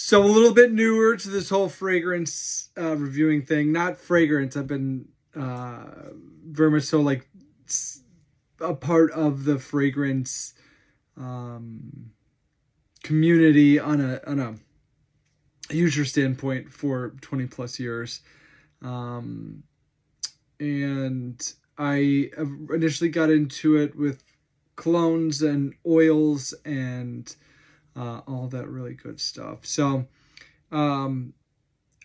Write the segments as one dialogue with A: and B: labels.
A: So a little bit newer to this whole fragrance reviewing thing. Not fragrance. I've been very much so like a part of the fragrance um, community on a user standpoint for 20 plus years. Um, and I initially got into it with colognes and oils and all that really good stuff. So um,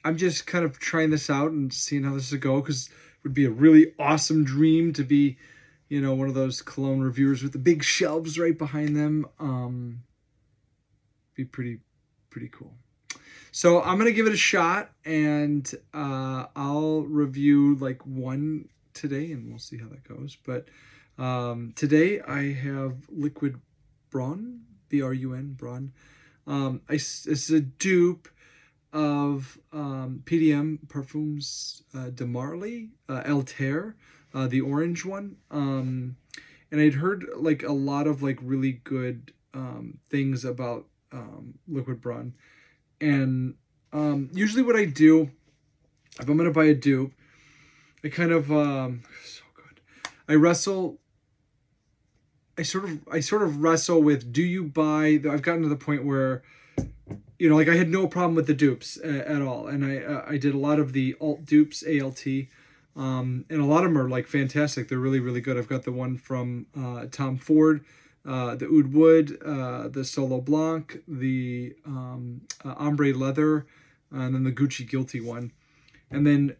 A: I'm just kind of trying this out and seeing how this will go, because it would be a really awesome dream to be, one of those cologne reviewers with the big shelves right behind them. Be pretty cool. So I'm gonna give it a shot, and I'll review like one today, and we'll see how that goes. But today I have Liquid Brun, Brun, Brun. It's a dupe of PDM Parfums de Marly, Altair, the orange one. And I'd heard like a lot of like really good things about Liquid Brun. And usually what I do, if I'm going to buy a dupe, I kind of, so good. I sort of wrestle with, do you buy, I've gotten to the point where, like I had no problem with the dupes at all. And I did a lot of the alt dupes, ALT, and a lot of them are like fantastic. They're really, really good. I've got the one from Tom Ford, the Oud Wood, the Solo Blanc, the Ombre Leather, and then the Gucci Guilty one. And then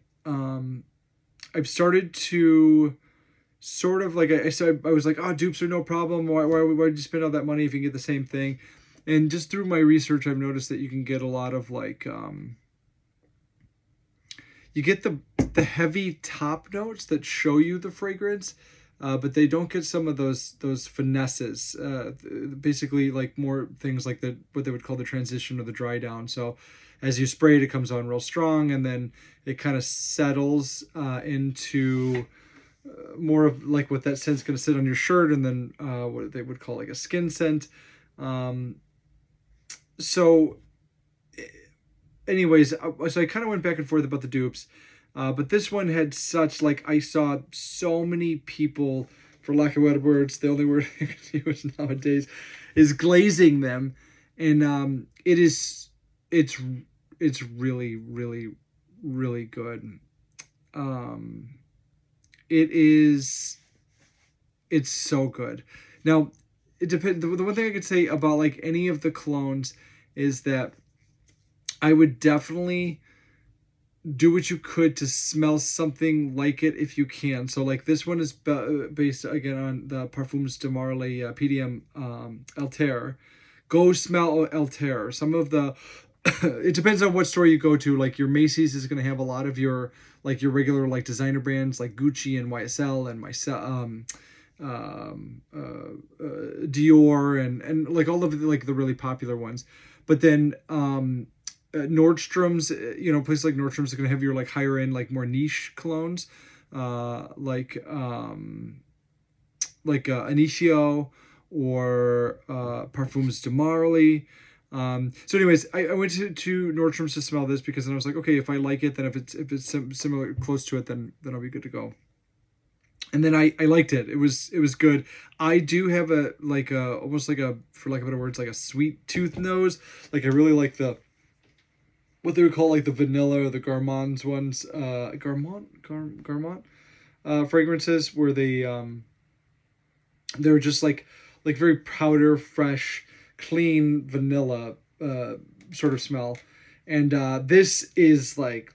A: I've started to sort of like I said, I was like, oh, dupes are no problem. Why did you spend all that money if you can get the same thing? And just through my research, I've noticed that you can get a lot of like, you get the heavy top notes that show you the fragrance, but they don't get some of those finesses. Basically, like more things like what they would call the transition or the dry down. So as you spray it, it comes on real strong, and then it kind of settles into more of like what that scent's going to sit on your shirt, and then what they would call like a skin scent. So anyways, so I kind of went back and forth about the dupes, but this one had such, like, I saw so many people, for lack of better words, the only word I can use nowadays is glazing them, and it's really, really, really good. It's so good. Now, it depends. The one thing I could say about like any of the colognes is that I would definitely do what you could to smell something like it if you can. So like this one is based again on the Parfums de Marly PDM Altair. Go smell Altair. Some of the it depends on what store you go to. Like your Macy's is going to have a lot of your regular like designer brands like Gucci and YSL and Dior and like all of the, like the really popular ones. But then Nordstrom's, places like Nordstrom's are going to have your like higher end, like more niche colognes, like Initio or Parfums de Marly. So anyways, I went to Nordstrom's to smell this, because then I was like, okay, if I like it, then if it's similar, close to it, then I'll be good to go. And then I liked it. It was good. I do have almost like a, for lack of better words, like a sweet tooth nose. Like I really like what they would call like the vanilla or the gourmands ones, Garmont fragrances, where they're just like very powder fresh, clean vanilla sort of smell. And this is like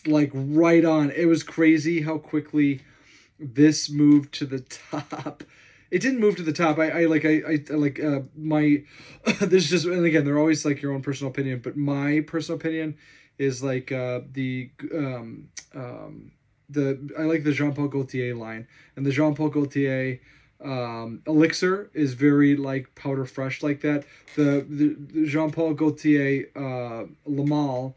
A: right on. It was crazy how quickly this moved to the top. It didn't move to the top. I like my this is just, and again, they're always like your own personal opinion, but my personal opinion is like I like the Jean Paul Gaultier line, and the Jean Paul Gaultier Elixir is very like powder fresh like that. The Jean Paul Gaultier Lamal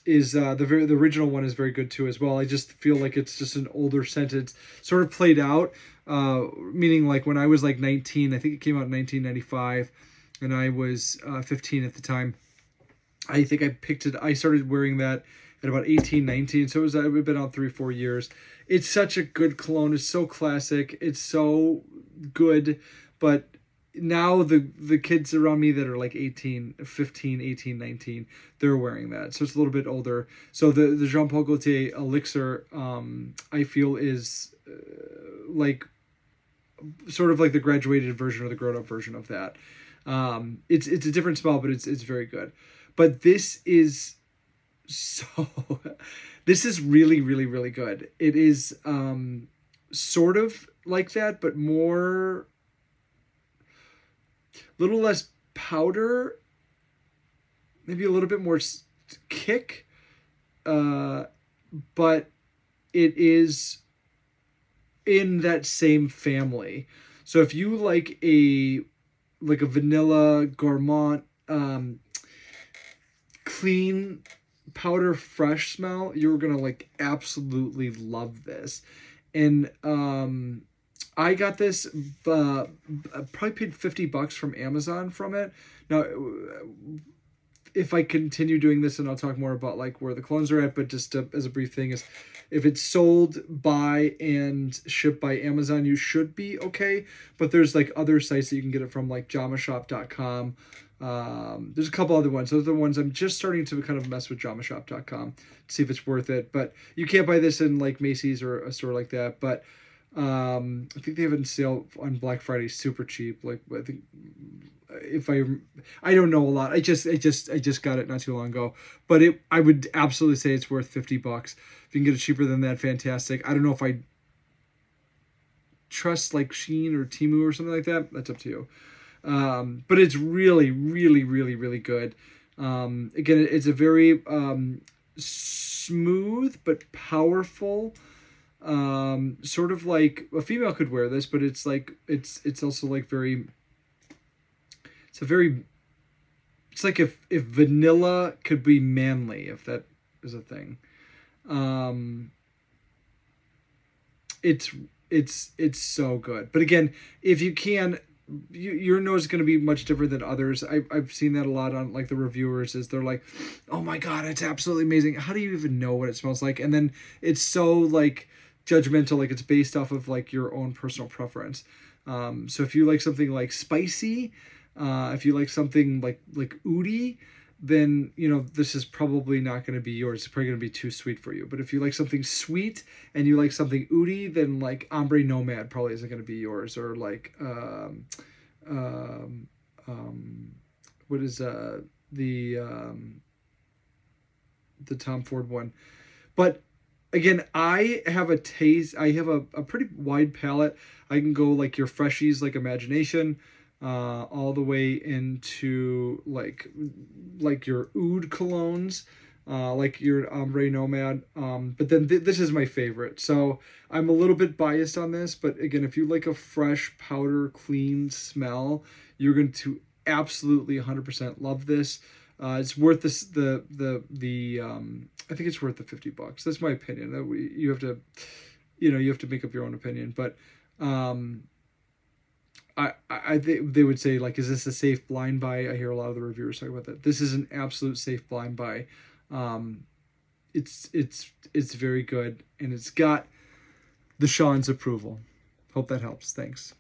A: is the original one is very good too as well. I just feel like it's just an older scent. It's sort of played out, meaning like when I was like 19, I think it came out in 1995. and I was 15 at the time. I think I picked it. I started wearing that at about 18, 19. So it would have been out 3, 4 years. It's such a good cologne. It's so classic. It's so good. But now the kids around me that are like 18, 15, 18, 19, they're wearing that. So it's a little bit older. So the Jean Paul Gaultier Elixir, I feel is like sort of like the graduated version or the grown up version of that. It's a different smell, but it's very good. But this is so this is really, really, really good. It is sort of like that, but more, little less powder, maybe a little bit more kick, but it is in that same family. So if you like a vanilla gourmand, clean powder fresh smell, you're gonna like absolutely love this. And I got this, I probably paid $50 from Amazon from it. Now, if I continue doing this, and I'll talk more about like where the clones are at, but just as a brief thing is, if it's sold by and shipped by Amazon, you should be okay. But there's like other sites that you can get it from, like jamashop.com. There's a couple other ones. Those are the ones I'm just starting to kind of mess with, jamashop.com, to see if it's worth it. But you can't buy this in like Macy's or a store like that. But I think they have it on sale on Black Friday, super cheap. Like I think, if I don't know a lot. I just got it not too long ago. But I would absolutely say it's worth $50. If you can get it cheaper than that, fantastic. I don't know if I trust like Shein or Temu or something like that. That's up to you. But it's really, really, really, really good. Again, it's a very smooth but powerful. Sort of like a female could wear this, but it's like it's also like very. It's like if vanilla could be manly, if that is a thing. It's so good. But again, if you can, your nose is going to be much different than others. I've seen that a lot on like the reviewers, is they're like, oh my God, it's absolutely amazing. How do you even know what it smells like? And then it's so like judgmental, like it's based off of like your own personal preference. So if you like something like spicy, if you like something like oudi, then this is probably not going to be yours. It's probably going to be too sweet for you. But if you like something sweet and you like something oudi, then like Ombre Nomad probably isn't going to be yours. Or like what is the Tom Ford one. But again, I have a taste. I have a pretty wide palette. I can go like your freshies, like Imagination, all the way into like your oud colognes, like your Ombre Nomad. But then this is my favorite. So I'm a little bit biased on this. But again, if you like a fresh, powder, clean smell, you're going to absolutely 100% love this. It's worth this. I think it's worth the $50. That's my opinion. You have to, you have to make up your own opinion. But I think they would say like, is this a safe blind buy? I hear a lot of the reviewers talk about that. This is an absolute safe blind buy. It's very good, and it's got the Sean's approval. Hope that helps. Thanks.